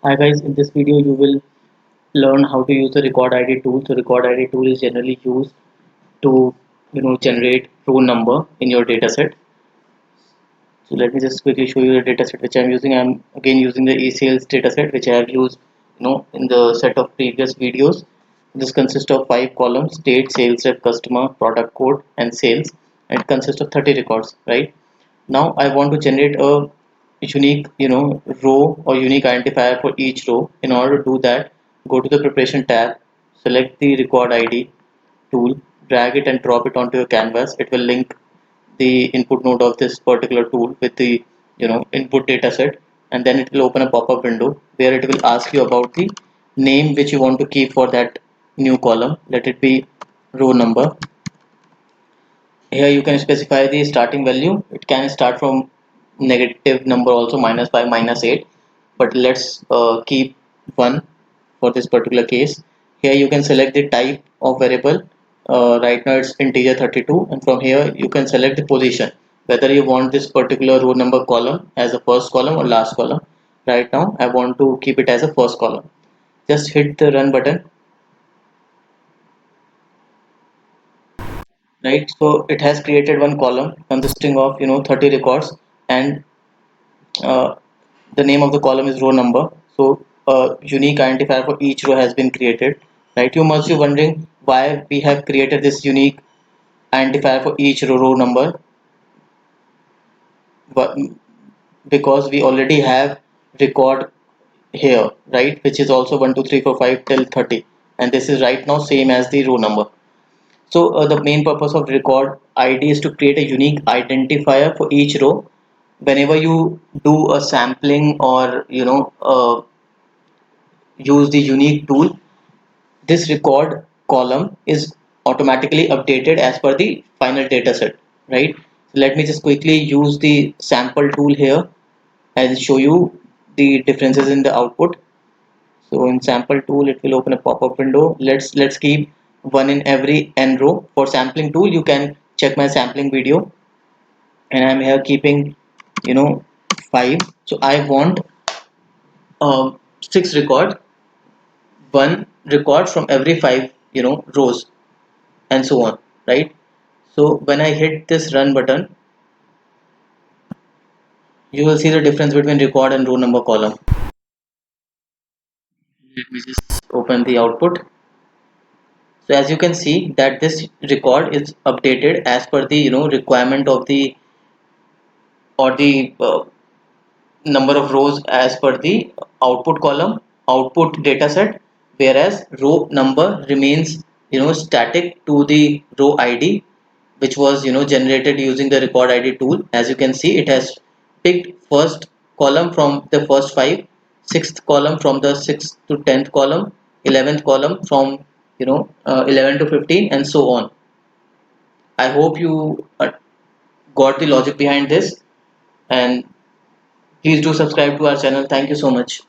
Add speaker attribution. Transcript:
Speaker 1: Hi guys, in this video you will learn how to use the record ID tool. So record ID tool is generally used to generate row number in your dataset. So let me just quickly show you the dataset which I'm using. I'm again using the eSales dataset which I have used in the set of previous videos. This consists of 5 columns: date, sales rep, customer, product code, and sales. And it consists of 30 records, right? Now I want to generate a unique row or unique identifier for each row. In order to do that, go to the preparation tab, select the record ID tool, drag it and drop it onto your canvas. It will link the input node of this particular tool with the input data set, and then it will open a pop-up window where it will ask you about the name which you want to keep for that new column. Let it be row number. Here you can specify the starting value. It can start from negative number also, -5, -8, but let's keep 1 for this particular case. Here you can select the type of variable. Right now it's integer 32, and from here you can select the position, whether you want this particular row number column as a first column or last column. Right now I want to keep it as a first column. Just hit the run button. Right, so it has created one column consisting of 30 records, and uh, the name of the column is row number. So a unique identifier for each row has been created. Right, you must be wondering why we have created this unique identifier for each row number. But because we already have record here, right, which is also 1 2 3 4 5 till 30, and this is right now same as the row number. So the main purpose of record ID is to create a unique identifier for each row. Whenever you do a sampling or use the unique tool, this record column is automatically updated as per the final data set, right? So let me just quickly use the sample tool here and show you the differences in the output. So in sample tool, it will open a pop-up window. Let's keep 1 in every n row. For sampling tool, you can check my sampling video, and I'm here keeping 5. So I want 6 record, 1 record from every 5 rows, and so on, right? So when I hit this run button, you will see the difference between record and row number column. Let me just open the output. So as you can see that this record is updated as per the requirement of the or the number of rows as per the output column, output data set, whereas row number remains static to the row ID which was generated using the record ID tool. As you can see, it has picked first column from the first 5, sixth column from the 6th to 10th column, 11th column from 11 to 15, and so on. I hope you got the logic behind this, and please do subscribe to our channel. Thank you so much.